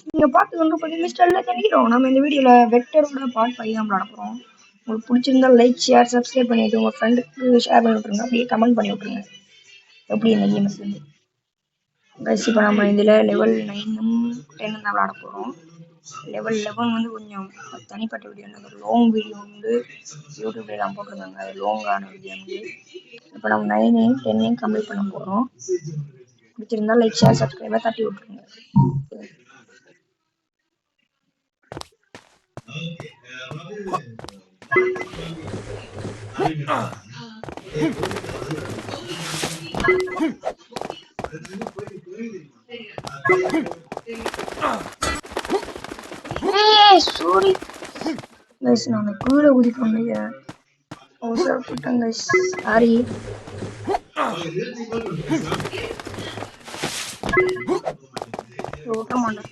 நீங்க பார்த்துக்கோங்க பத்தி மிஸ்டர்ல தெரியும். நம்ம இந்த வீடியோவில் வெக்டரோட பார்ட் 5 தான் விளாட போகிறோம். உங்களுக்கு பிடிச்சிருந்தா லைக் ஷேர் சப்ஸ்கிரைப் பண்ணிவிட்டு உங்கள் ஃப்ரெண்டுக்கு ஷேர் பண்ணி விட்ருங்க. அப்படியே கமெண்ட் பண்ணி விட்ருங்க எப்படி இந்த கேம்ஸ் வந்து கைஸ். இப்போ நம்ம இதில் லெவல் 9ம் 10 தான் விளாட போகிறோம். லெவல் 11 வந்து கொஞ்சம் தனிப்பட்ட வீடியோ, அந்த லாங் வீடியோ வந்து யூடியூப்ல எல்லாம் போட்டிருந்தாங்க. அது லாங்கான வீடியோ வந்து இப்போ நம்ம 9ம் 10ம் கம்ப்ளீட் பண்ண போகிறோம். பிடிச்சிருந்தா லைக் ஷேர் சப்ஸ்கிரைபை தட்டி விட்ருங்க. சாரி கைஸ், நான் கீழே குதிப்பேன் அவசரப்பட்டேன் கைஸ், சாரி. ஓட்ட மாட்டேன்.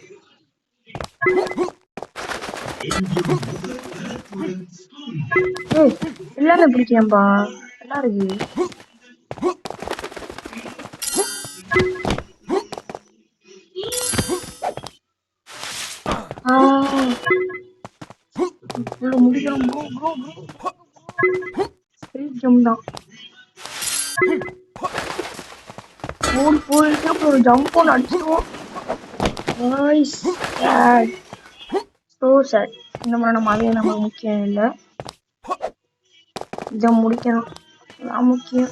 எல்லாமே பிடிக்கம்பா, நல்லா இருக்கு. முடிக்கிறோம் ப்ரோ ப்ரோ ப்ரோ தான். போயிட்டு அப்புறம் ஜம்ப் ஒன்று அடிச்சிடுவோம். So sad. இந்த மாதிரி நம்ம அதே நமக்கு முக்கியம் இல்லை, இதை முடிக்கணும், அதான் முக்கியம்.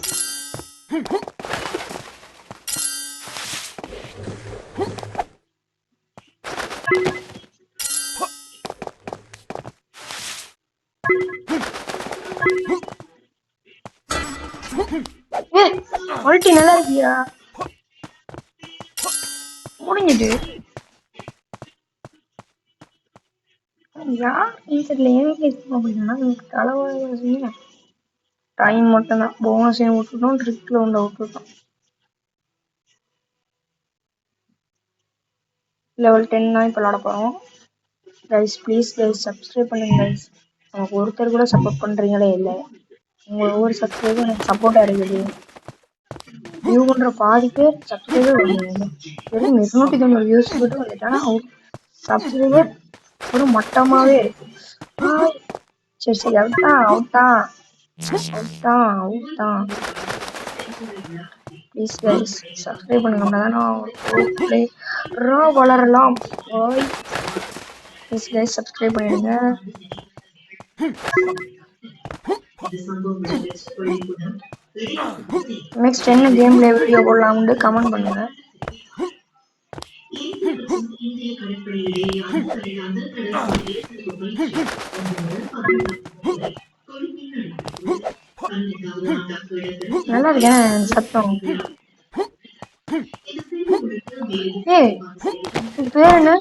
குவாலிட்டி நல்லா இருக்கியா? முடிஞ்சிட்டு டைம் மட்டும்தான். போனஸையும் விட்டுட்டோம், ட்ரிக்ல ஒன்றை விட்டுட்டோம். லெவல் 10 தான் இப்போ விளாட போகிறோம். கைஸ் ப்ளீஸ் கைஸ் சப்ஸ்கிரைப் பண்ணுங்க கைஸ். நமக்கு ஒருத்தர் கூட சப்போர்ட் பண்ணுறீங்களே இல்லை. உங்கள் ஒவ்வொரு சப்ஸ்கிரைபும் எனக்கு சப்போர்ட்டாக இருக்குது. வியூ பண்ணுற பாதி பேர் சப்ஸ்கிரைபர் பண்ணுவீங்க. வெறும் 290 வியூஸ் மட்டும் வந்துட்டானா சப்ஸ்கிரைபர் ஒரு மட்டமாகவே இருக்கு. சரி சரி, அவுத்தான். ப்ளீஸ் கைஸ் சப்ஸ்கிரைப் பண்ணுங்க, அப்படின்னா வளரலாம். ப்ளீஸ் கைஸ் சப்ஸ்கிரைப் பண்ணிடுங்க. நெக்ஸ்ட் என்ன கேம் பிளே வீடியோ போடலாம்னு கமெண்ட் பண்ணுங்க. நல்லா இருக்கேன் சத்தம். பேர் என்ன?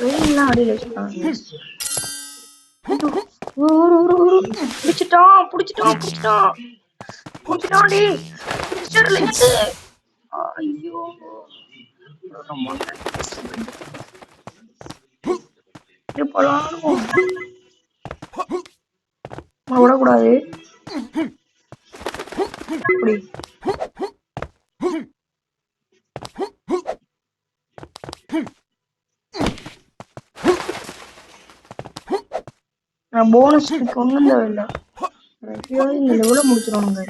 கிரைன்லாம் அடியில் வச்சுருக்காங்க. பிடிச்சிட்டான்டி. ஐயோ விடக்கூடாது. நான் போனஸ் ஒன்றும் தேவையில்லை, எப்படியாவது இந்த லெவலை முடிச்சிடணுங்க.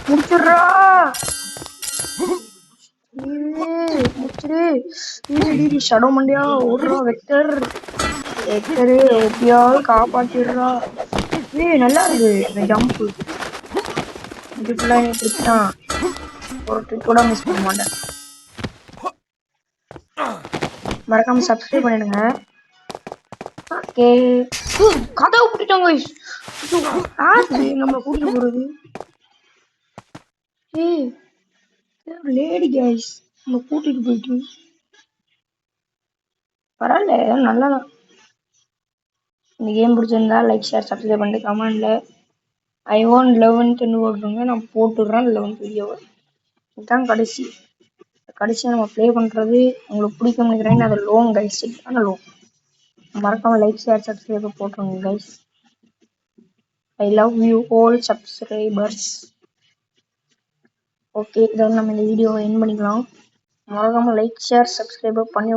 முடிச்சிடுறா ஷடோ மண்டியா ஓடுறா. வெக்டர் எப்படியாவது காப்பாத்திடுறா. நல்லா இருக்கு இந்த ஜம்ப். இது ஃபுல்லா எனக்கு ட்ரிக் தான், ஒரு ட்ரிக் கூட மிஸ் பண்ண மாட்டேன். மறக்காம சப்ஸ்கிரைப் பண்ணிடுங்க. ஓகே, கதவு பிடிச்சாங்க நம்ம கூட்டிட்டு போறது. லேடி கைஸ் நம்ம கூட்டிட்டு போயிட்டு பரவாயில்ல, நல்லாதான். இந்த கேம் பிடிச்சிருந்தா லைக் ஷேர் சப்ஸ்கிரைப் பண்ணிட்டு கமெண்ட்ல ஐ வாண்ட் 11ன்னு போட்டுருங்க. நான் போட்டுடுறேன் 11 வீடியோவை. இதுதான் கடைசி நம்ம ப்ளே பண்ணுறது உங்களுக்கு பிடிக்கும்னு நினைக்கிறேன். அது லோன் கைஸ், ஆனால் லோன் மறக்காம லைக் ஷேர் சப்ஸ்கிரைப் போட்டுருங்க guys. I love you all subscribers. Okay, இதோட நம்ம இந்த வீடியோவை என் பண்ணிக்கலாம். மறக்காம லைக் ஷேர் சப்ஸ்கிரைப் பண்ணி